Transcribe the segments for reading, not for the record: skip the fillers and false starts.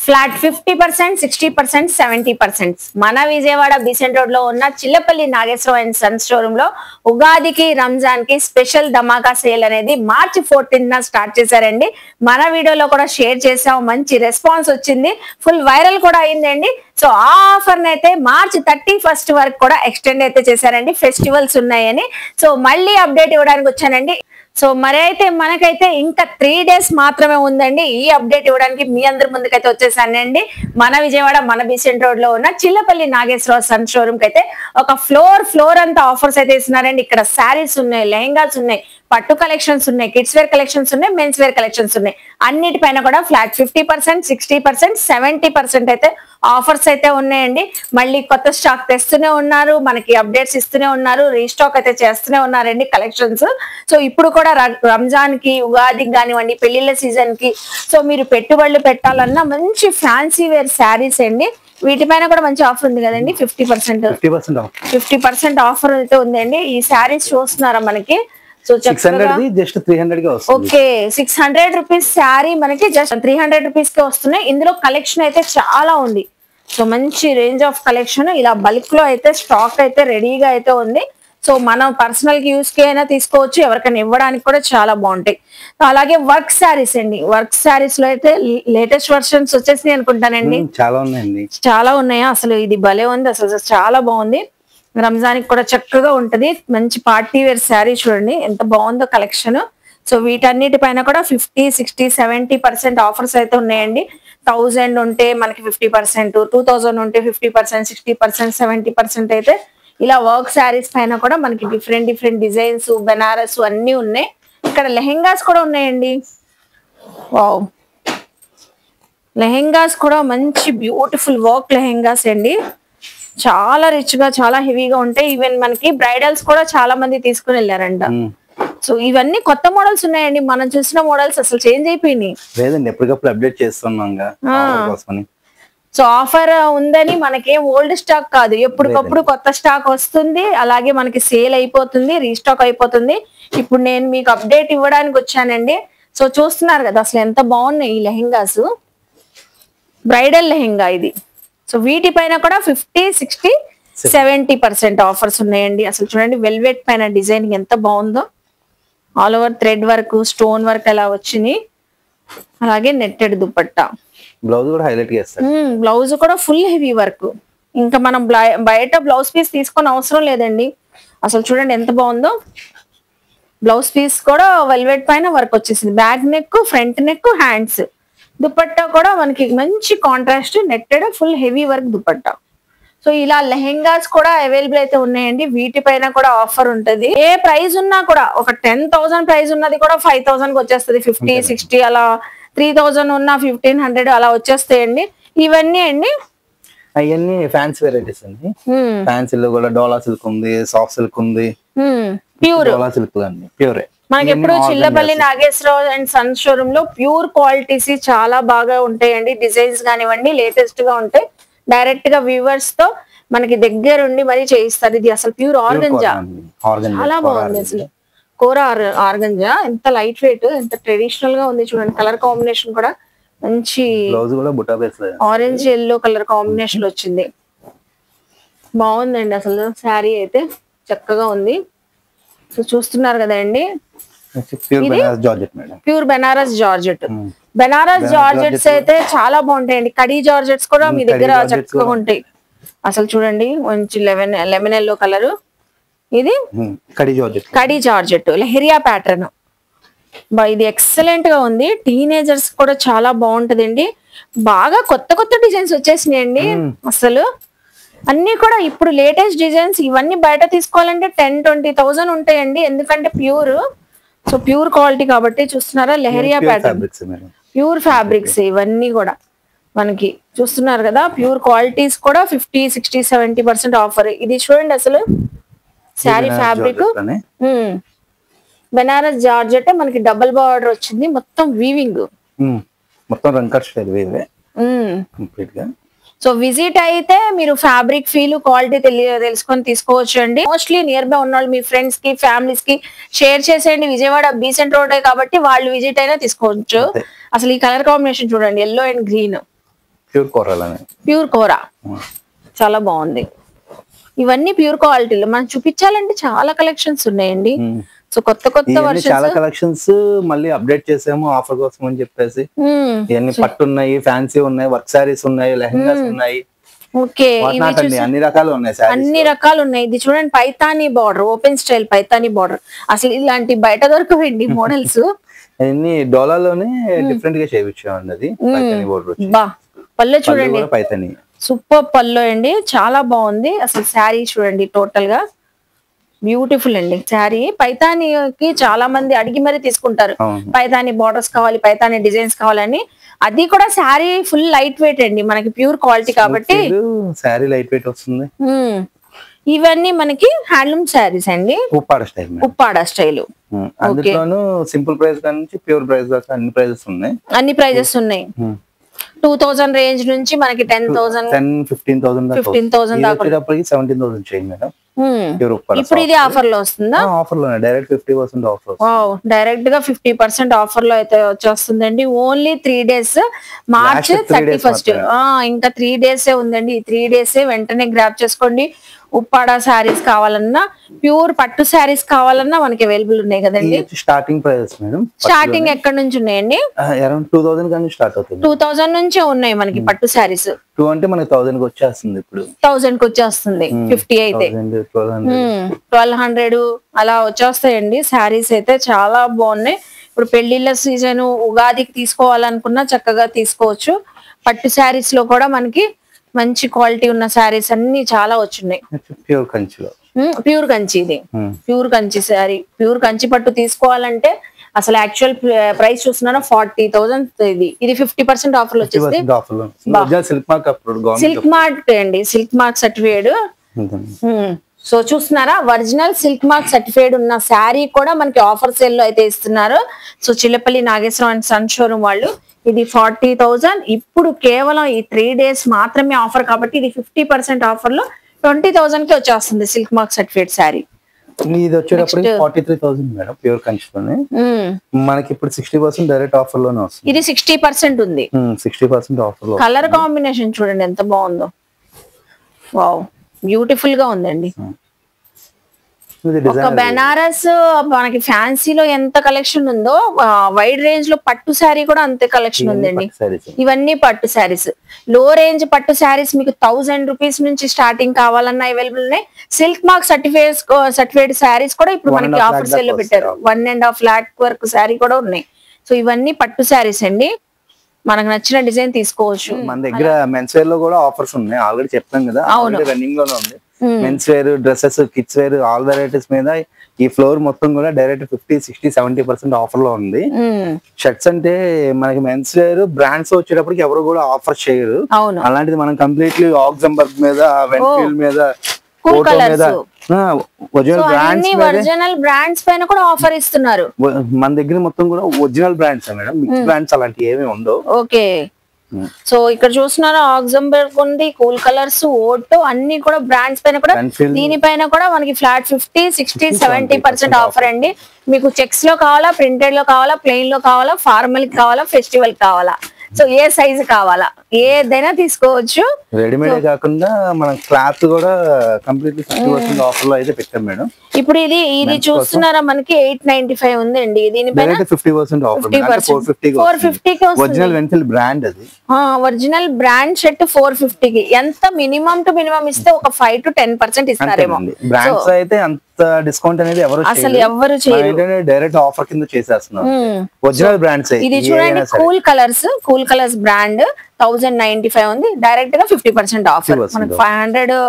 Flat 50%, 60%, 70%. మన Vijayawada Besant road లో ఉన్న Chillapalli Nageswara Rao and sons showroom లో ఉగాదికి రంజాన్ కి స్పెషల్ ధమాకా సేల్ అనేది మార్చి 14th స్టార్ట్ చేశారండి. మన వీడియోలో కూడా షేర్ చేసాం, మంచి రెస్పాన్స్ వచ్చింది, ఫుల్ వైరల్ కూడా అయిందండి. సో ఆ ఆఫర్ అయితే మార్చి 31st వరకు కూడా ఎక్స్టెండ్ అయితే చేశారండి, ఫెస్టివల్స్ ఉన్నాయని. సో మళ్ళీ అప్డేట్ ఇవ్వడానికి వచ్చానండి. సో మరి అయితే మనకైతే ఇంకా 3 days మాత్రమే ఉందండి ఈ అప్డేట్ ఇవ్వడానికి. మీ అందరి ముందుకైతే వచ్చేసానండి. మన విజయవాడ మన బీసెంట్ రోడ్ లో ఉన్న చిల్లపల్లి నాగేశ్వరరావు సన్ షోరూమ్ కి అయితే ఒక ఫ్లోర్ అంతా ఆఫర్స్ అయితే ఇస్తున్నారండి. ఇక్కడ శారీస్ ఉన్నాయి, లెహంగాస్ ఉన్నాయి, పట్టు కలెక్షన్స్ ఉన్నాయి, కిడ్స్ వేర్ కలెక్షన్స్ ఉన్నాయి, మెన్స్ వేర్ కలెక్షన్స్ ఉన్నాయి. అన్నిటిపైన కూడా ఫ్లాట్ 50%, 60%, 70% అయితే ఆఫర్స్ అయితే ఉన్నాయండి. మళ్ళీ కొత్త స్టాక్ తెస్తూనే ఉన్నారు, మనకి అప్డేట్స్ ఇస్తూనే ఉన్నారు, రీస్టాక్ అయితే చేస్తూనే ఉన్నారండి కలెక్షన్స్. సో ఇప్పుడు కూడా రంజాన్ కి, ఉగాదికి కానివ్వండి, పెళ్లిళ్ళ సీజన్ కి సో మీరు పెట్టుబడులు పెట్టాలన్నా మంచి ఫ్యాన్సీ వేర్ శారీస్ అండి. వీటిపైన కూడా మంచి ఆఫర్ ఉంది కదండి, 50% ఆఫర్ అయితే ఉందండి. ఈ శారీస్ చూస్తున్నారా మనకి, సో 600 రూపీస్ శారీ మనకి జస్ట్ 300 రూపీస్ కే వస్తున్నాయి. ఇందులో కలెక్షన్ అయితే చాలా ఉంది. సో మంచి రేంజ్ ఆఫ్ కలెక్షన్ ఇలా బల్క్ లో అయితే స్టాక్ అయితే రెడీగా అయితే ఉంది. సో మనం పర్సనల్ కి యూస్ కి అయినా తీసుకోవచ్చు, ఎవరికైనా ఇవ్వడానికి కూడా చాలా బాగుంటాయి. అలాగే వర్క్ శారీస్ అండి, వర్క్ శారీస్ లో అయితే లేటెస్ట్ వర్షన్స్ వచ్చేసి అనుకుంటానండి, చాలా ఉన్నాయా. అసలు ఇది భలే ఉంది, అసలు చాలా బాగుంది. రంజాన్ కూడా చక్కగా ఉంటది. మంచి పార్టీ వేర్ శారీ చూడండి ఎంత బాగుందో కలెక్షన్. సో వీటన్నిటిపైన కూడా 50, 60, 70% ఆఫర్స్ అయితే ఉన్నాయండి. 1000 ఉంటే మనకి 50%, 2000 ఉంటే 50%, 60%, 70% అయితే ఇలా వర్క్ శారీస్ పైన కూడా మనకి డిఫరెంట్ డిజైన్స్, బెనారస్ అన్ని ఉన్నాయి. ఇక్కడ లెహెంగాస్ కూడా ఉన్నాయండి. వావ్, లెహెంగాస్ కూడా మంచి బ్యూటిఫుల్ వర్క్ లెహెంగాస్ అండి. చాలా రిచ్ గా, చాలా హెవీగా ఉంటాయి. ఈవెన్ మనకి బ్రైడల్స్ కూడా చాలా మంది తీసుకుని వెళ్ళారంట. సో ఇవన్నీ కొత్త మోడల్స్ ఉన్నాయండి, మనం చూసిన మోడల్స్ అసలు చేంజ్ అయిపోయినాయి. సో ఆఫర్ ఉందని మనకేం ఓల్డ్ స్టాక్ కాదు, ఎప్పటికప్పుడు కొత్త స్టాక్ వస్తుంది. అలాగే మనకి సేల్ అయిపోతుంది, రీస్టాక్ అయిపోతుంది. ఇప్పుడు నేను మీకు అప్డేట్ ఇవ్వడానికి వచ్చానండి. సో చూస్తున్నారు కదా అసలు ఎంత బాగున్నాయి ఈ లెహెంగాస్, బ్రైడల్ లెహెంగా ఇది. సో వీటిపైన కూడా 50, 60, 70% ఆఫర్స్ ఉన్నాయండి. అసలు చూడండి వెల్వెట్ పైన డిజైన్ ఎంత బాగుందో, all over thread work, stone work అలా వచ్చింది. అలాగే నెట్టెడ్ దుపట్టా, బ్లౌజ్ కూడా హైలైట్ చేస్తారు. బ్లౌజ్ కూడా ఫుల్ హెవీ వర్క్. ఇంకా మనం బయట బ్లౌజ్ పీస్ తీసుకొని అవసరం లేదండి. అసలు చూడండి ఎంత బాగుందో, బ్లౌజ్ పీస్ కూడా వెల్వెట్ పైన వర్క్ వచ్చేసింది. Back neck, front neck, hands. Dupatta కూడా మనకి మంచి contrast netted full heavy work dupatta. So ఇలా లెహెంగాస్ కూడా అవైలబుల్ అయితే ఉన్నాయండి. వీటిపైన కూడా ఆఫర్ ఉంటది. ఏ ప్రైస్ ఉన్నా కూడా ఒక 10,000 ప్రైస్ ఉన్నది కూడా 5,000 కి వచ్చేస్తుంది. 50, 60 అలా, 3,000 ఉన్న 1,500 అలా వచ్చేస్తాయండి. ఇవన్నీ అండి అవన్నీ ఫ్యాన్సీ వెరైటీస్ అండి. ఫ్యాన్సీలో కూడా డోలా సిల్క్ ఉంది, సాఫ్ట్ సిల్క్ ఉంది, ప్యూర్ డోలా సిల్క్ అండి, ప్యూర్. మనకి ఎప్పుడు Chillapalli Nageswara Rao and son showroom లో ప్యూర్ క్వాలిటీస్ చాలా బాగా ఉంటాయండి. డిజైన్స్ కానివ్వండి లేటెస్ట్ గా ఉంటాయి. డైరెక్ట్ గా వ్యూవర్స్ తో మనకి దగ్గరుండి మరి చేయిస్తారు. ఇది అసలు ప్యూర్ ఆర్గంజా, చాలా బాగుంది. అసలు కోర ఆర్గంజా ఎంత లైట్ వెయిట్, ఎంత ట్రెడిషనల్ గా ఉంది చూడండి. కలర్ కాంబినేషన్ కూడా మంచి ఆరెంజ్ ఎల్లో కలర్ కాంబినేషన్ వచ్చింది, బాగుందండి. అసలు శారీ అయితే చక్కగా ఉంది. సో చూస్తున్నారు కదండి, pure Banaras georgette. Banaras georgettes అయితే చాలా బాగుంటాయండి. కడీ జార్జెట్స్ కూడా మీ దగ్గర చక్కగా ఉంటాయి. అసలు చూడండి మంచి లెమన్ ఎల్లో కలర్, ఇది కడీ జార్జెట్ లెహరియా ప్యాటర్న్. ఇది ఎక్సలెంట్ గా ఉంది. టీనేజర్స్ కూడా చాలా బాగుంటదండి. బాగా కొత్త డిజైన్స్ వచ్చేసినాయండి. అసలు అన్ని కూడా ఇప్పుడు లేటెస్ట్ డిజైన్స్. ఇవన్నీ బయట తీసుకోవాలంటే 10,000-20,000 ఉంటాయండి, ఎందుకంటే ప్యూర్. సో ప్యూర్ క్వాలిటీ కాబట్టి చూస్తున్నారా, లెహరియా ప్యాటర్న్, ప్యూర్ ఫ్యాబ్రిక్స్ ఇవన్నీ కూడా మనకి చూస్తున్నారు కదా. ప్యూర్ క్వాలిటీస్ కూడా 50, 60, 70% ఆఫర్. ఇది చూడండి అసలు శారీ ఫ్యాబ్రిక్ బెనారస్ జార్జెట్, మనకి డబుల్ బార్డర్ వచ్చింది, మొత్తం వీవింగ్, మొత్తం రంకర్ స్టైల్ కంప్లీట్ గా. సో విజిట్ అయితే మీరు ఫ్యాబ్రిక్ ఫీల్, క్వాలిటీ తెలుసుకొని తీసుకోవచ్చు అండి. మోస్ట్లీ నియర్ బై ఉన్న వాళ్ళు మీ ఫ్రెండ్స్ కి, ఫ్యామిలీస్ కి షేర్ చేసేయండి. విజయవాడ బీసెంట్ రోడ్ కాబట్టి వాళ్ళు విజిట్ అయినా తీసుకోవచ్చు. అసలు ఈ కలర్ కాంబినేషన్ చూడండి, ఎల్లో అండ్ గ్రీన్ ప్యూర్ కోరాలని. ప్యూర్ కోరా చాలా బాగుంది. ఇవన్నీ ప్యూర్ క్వాలిటీలో మనం చూపించాలంటే చాలా కలెక్షన్స్ ఉన్నాయండి. సో కొత్త కొత్త వర్షన్స్ చాలా కలెక్షన్స్ మళ్ళీ అప్డేట్ చేసాము ఆఫర్ కోసం అని చెప్పేసి. ఇవన్నీ పట్టు ఉన్నాయి, ఫ్యాన్సీ ఉన్నాయి, వర్క్ సారీస్ ఉన్నాయి, లెహంగాస్ ఉన్నాయి. ఓకే, అన్ని రకాలు ఉన్నాయి, అన్ని రకాలు ఉన్నాయి. ఇది చూడండి, Paithani border, open style Paithani border. అసలు ఇలాంటి బయట దొరకవండి మోడల్స్. అన్ని డోలాలోనే డిఫరెంట్ గా చేయించామండి. అది పైతానీ బార్డర్. బా పళ్ళు చూడండి, పైతానీ సూపర్ పళ్ళు అండి, చాలా బాగుంది. అసలు శారీ చూడండి, టోటల్ గా బ్యూటిఫుల్ అండి. శారీ పైతానీకి చాలా మంది అడిగి మరీ తీసుకుంటారు. పైతానీ బార్డర్స్ కావాలి, పైతానీ డిజైన్స్ కావాలని. అది కూడా శారీ ఫుల్ లైట్ వెయిట్ అండి, మనకి ప్యూర్ క్వాలిటీ కాబట్టి శారీ లైట్ వెయిట్ వస్తుంది. ఇవన్నీ మనకి హ్యాండ్లూమ్ శారీస్ అండి, ఉప్పాడ స్టైల్. ఉప్పాడ స్టైల్. అందులోను సింపుల్ ప్రైస్ నుంచి ప్యూర్ ప్రైస్ దాకా అన్ని ప్రైజెస్ ఉన్నాయి. అన్ని ప్రైజెస్ ఉన్నాయి. 2000 రేంజ్ నుంచి మనకి 10,000 15,000 దాకా 17,000 చేయండి మేడం. ఇప్పుడు ఇది ఆఫర్ లో వస్తుందా? ఆఫర్ లో డైరెక్ట్ 50% ఆఫర్. డైరెక్ట్ గా 50% ఆఫర్ లో అయితే వచ్చేస్తుందండి. Only 3 days, March 31st. ఇంకా 3 days ఉందండి. ఈ 3 days వెంటనే గ్రాప్ చేసుకోండి. ఉప్పాడ శారీస్ కావాలన్నా, ప్యూర్ పట్టు శారీస్ కావాలన్నా మనకి అవైలబుల్ ఉన్నాయి కదండి. స్టార్టింగ్ ప్రైస్ మేడం, స్టార్టింగ్ ఎక్కడ నుంచి ఉన్నాయండి? అరౌండ్ 2000 నుంచి స్టార్ట్ అవుతుంది. 2000 నుంచే ఉన్నాయి మనకి పట్టు శారీస్. 2 అంటే మనకి 1000 కి వచ్చేస్తుంది. ఇప్పుడు 1000 కి వచ్చేస్తుంది. 50 అయితే 1200 అలా వచ్చేస్తాయండి. శారీస్ అయితే చాలా బాగున్నాయి. ఇప్పుడు పెళ్లిళ్ళ సీజన్, ఉగాదికి తీసుకోవాలనుకున్నా చక్కగా తీసుకోవచ్చు. పట్టు శారీస్ లో కూడా మనకి మంచి క్వాలిటీ ఉన్న శారీస్ అన్ని చాలా వచ్చున్నాయి. ప్యూర్ కంచిలో, ప్యూర్ కంచి. ఇది ప్యూర్ కంచి శారీ, ప్యూర్ కంచి పట్టు తీసుకోవాలంటే అసలు యాక్చువల్ ప్రైస్ చూస్తున్నారా 40,000. ఇది 50% ఆఫర్ వచ్చేసి సిల్క్ మార్క్ అండి, సిల్క్ మార్క్ సర్టిఫైడ్. సో చూస్తున్నారా, ఒరిజినల్ సిల్క్ మార్క్ సర్టిఫైడ్ ఉన్న శారీ కూడా మనకి ఆఫర్ సేల్ లో అయితే ఇస్తున్నారు. So Chillapalli Nageswaram and son showroom వాళ్ళు. ఇది 40,000. ఇప్పుడు కేవలం ఈ 3 days మాత్రమే ఆఫర్ కాబట్టి ఇది 50% ఆఫర్ లో 20,000 కి వచ్చేస్తుంది సిల్క్ మార్క్ సర్టిఫైడ్ శారీ. ఇది వచ్చేటప్పుడు 43,000 మేడం, ప్యూర్ కంచిలోనే. మనకి ఇప్పుడు 60% డైరెక్ట్ ఆఫర్ లోనే వస్తుంది. ఇది 60% ఉంది. 60% ఆఫర్ లో. కలర్ కాంబినేషన్ చూడండి ఎంత బాగుందో. వావ్, బ్యూటిఫుల్ గా ఉందండి. ఒక బెనారస్ మనకి ఫ్యాన్సీలో ఎంత కలెక్షన్ ఉందో, వైడ్ రేంజ్ లో పట్టు శారీ కూడా అంతే కలెక్షన్ ఉందండి. ఇవన్నీ పట్టు శారీస్. లో రేంజ్ పట్టు శారీస్ మీకు 1000 రూపీస్ నుంచి స్టార్టింగ్ కావాలన్నా అవైలబుల్ ఉన్నాయి. సిల్క్ మార్క్ సర్టిఫైడ్ శారీస్ కూడా ఇప్పుడు మనకి ఆఫర్ సేల్ లో పెట్టారు. 1.5 lakh వరకు శారీ కూడా ఉన్నాయి. సో ఇవన్నీ పట్టు శారీస్ అండి, మనకు నచ్చిన డిజైన్ తీసుకోవచ్చు. మన దగ్గర మెన్స్ వేర్ లో కూడా ఆఫర్స్ ఉన్నాయి, ఆల్రెడీ చెప్పాం కదా. రన్నింగ్ లోనే ఉంది. Men's wear, dresses, kids wear, all varieties మీద ఈ ఫ్లోర్ మొత్తం కూడా డైరెక్ట్ 50, 60, 70% ఆఫర్ లో ఉంది. షర్ట్స్ అంటే మనకి మెన్స్ వేర్ బ్రాండ్స్ వచ్చేటప్పటికి ఎవరు కూడా ఆఫర్ చేయరు. అలాంటిది మనం కంప్లీట్లీ ఆక్సంబర్గ్ మీద, వెన్ఫీల్డ్ మీద, ఒరిజినల్ బ్రాండ్స్ పైన కూడా ఆఫర్ ఇస్తున్నారు. మన దగ్గర మొత్తం కూడా original brands madam, mix brands అలాంటివి ఏమి ఉండవు. ఓకే, సో ఇక్కడ చూస్తున్నారా ఆక్సంబర్గ్ ఉంది, కూల్ కలర్స్, ఓటో అన్ని కూడా బ్రాండ్స్ పైన కూడా. దీనిపైన కూడా మనకి ఫ్లాట్ 50, 60, 70% ఆఫర్ అండి. మీకు చెక్స్ లో కావాలా, ప్రింటెడ్ లో కావాలా, ప్లెయిన్ లో కావాలా, ఫార్మల్ కావాలా, ఫెస్టివల్ కావాలా, సో ఏ సైజు కావాలా ఏదైనా తీసుకోవచ్చు. రెడీమేడ్ కాకుండా మనం క్లాత్ కూడా కంప్లీట్లీ 50% ఆఫర్ లో అయితే పెట్టాం మేడం. ఇప్పుడు ఇది చూస్తున్నారా మనకి 895 ఉందండి. దీనిపైన 50% ఆఫర్, 450 కి ఒరిజినల్ వెన్ఫీల్డ్ బ్రాండ్. అది ఒరిజినల్ బ్రాండ్ షర్ట్ 450 కి. ఎంత మినిమం టు మినిమం ఇస్తే ఒక 5 to 10% ఇస్తారేమో. బ్రాండ్స్ అయితే అంత డిస్కౌంట్ అనేది అసలు ఎవరు చేయరు, డైరెక్ట్ ఆఫర్ కింద చేసేస్తున్నారు. Original brands. ఇది చూడండి, కూల్ కలర్స్ బ్రాండ్ 1095 ఉంది. డైరెక్ట్ గా 50% ఆఫర్, మనకి 500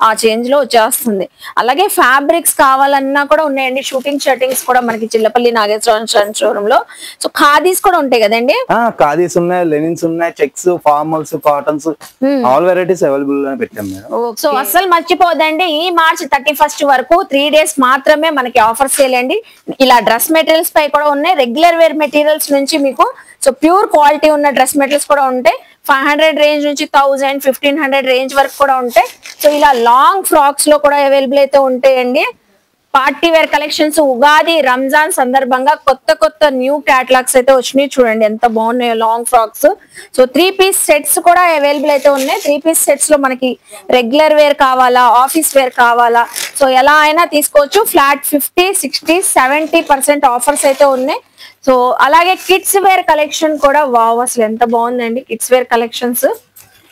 ఆ చేంజ్ లో వచ్చేస్తుంది. అలాగే ఫ్యాబ్రిక్స్ కావాలన్నా కూడా ఉన్నాయండి. షూటింగ్ షర్టింగ్స్ కూడా మనకి చిల్లపల్లి నాగేశ్వరం షోరూమ్ లో. సో ఖాదీస్ కూడా ఉంటాయి కదండి. ఖాదీస్ ఉన్నాయి, లెనిన్స్ ఉన్నాయి, checks, formals, cottons, all varieties available గా పెట్టాం మేడం. సో అస్సలు మర్చిపోదండి, ఈ మార్చ్ 31st వరకు 3 days మాత్రమే మనకి ఆఫర్ సేల్ అండి. ఇలా డ్రెస్ మెటీరియల్స్ పై కూడా ఉన్నాయి, రెగ్యులర్ వేర్ మెటీరియల్స్ నుంచి మీకు సో ప్యూర్ క్వాలిటీ ఉన్న డ్రెస్ మెటీరియల్స్ కూడా ఉంటాయి. 500 రేంజ్ నుంచి 1000, 1500 రేంజ్ వరకు కూడా ఉంటాయి. సో ఇలా లాంగ్ ఫ్రాక్స్ లో కూడా అవైలబుల్ అయితే ఉంటాయండి. Party wear collections Ugadi Ramzan సందర్భంగా కొత్త న్యూ క్యాటలాగ్స్ అయితే వచ్చినాయి. చూడండి ఎంత బాగున్నాయో long frocks. So 3 piece sets కూడా అవైలబుల్ అయితే ఉన్నాయి. 3 పీస్ సెట్స్ లో మనకి రెగ్యులర్ వేర్ కావాలా, ఆఫీస్ వేర్ కావాలా, సో ఎలా అయినా తీసుకోవచ్చు. ఫ్లాట్ 50, 60, 70% ఆఫర్స్ అయితే ఉన్నాయి. సో అలాగే కిడ్స్ వేర్ కలెక్షన్ కూడా వావ్, అసలు ఎంత బాగుందండి కిడ్స్ వేర్ కలెక్షన్స్.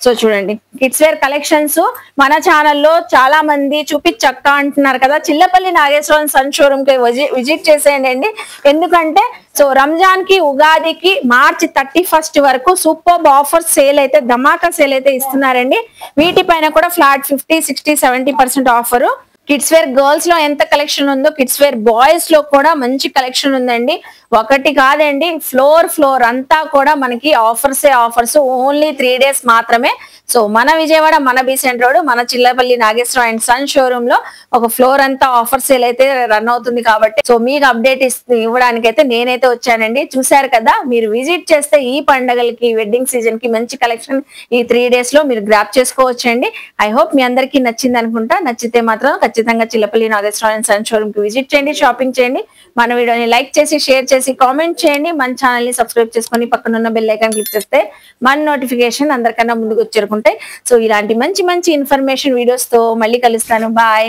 సో చూడండి కిడ్స్ వేర్ కలెక్షన్స్ మన ఛానల్లో చాలా మంది చూపించక్క అంటున్నారు కదా, చిల్లపల్లి నాగేశ్వరన్ సన్ షోరూమ్ కి విజిట్ చేసేయండి. ఎందుకంటే సో రంజాన్ కి ఉగాదికి మార్చి 31 వరకు సూపర్ ఆఫర్ సేల్ అయితే ధమాకా సేల్ అయితే ఇస్తున్నారండి. వీటిపైన కూడా flat 50, 60, 70% offer. Kids wear girls లో ఎంత కలెక్షన్ ఉందో కిడ్స్ వేర్ బాయ్స్ లో కూడా మంచి కలెక్షన్ ఉందండి. ఒకటి కాదండి, ఫ్లోర్ అంతా కూడా మనకి ఆఫర్స్ ఓన్లీ 3 days మాత్రమే. సో మన విజయవాడ మన బీసెంట్ రోడ్ మన Chillapalli Nageswara and son showroom లో ఒక ఫ్లోర్ అంతా ఆఫర్ సేల్ అయితే రన్ అవుతుంది. కాబట్టి సో మీకు అప్డేట్ ఇవ్వడానికైతే నేనైతే వచ్చానండి. చూసారు కదా, మీరు విజిట్ చేస్తే ఈ పండగలకి వెడ్డింగ్ సీజన్ కి మంచి కలెక్షన్ ఈ 3 days లో మీరు గ్రాప్ చేసుకోవచ్చండి. ఐ హోప్ మీ అందరికీ నచ్చింది అనుకుంటా. నచ్చితే మాత్రం ఖచ్చితంగా Chillapalli Nageswara and son showroom కి విజిట్ చేయండి, షాపింగ్ చేయండి. మన వీడియోని లైక్ చేసి షేర్ చేసి కామెంట్ చేయండి. మన ఛానల్ ని సబ్స్క్రైబ్ చేసుకొని పక్కనున్న బెల్ ఐకాన్ క్లిక్ చేస్తే మన నోటిఫికేషన్ అందరికన్నా ముందుకు చేరుకుంటాయి. సో ఇలాంటి మంచి ఇన్ఫర్మేషన్ వీడియోస్ తో మళ్ళీ కలుస్తాను. బాయ్.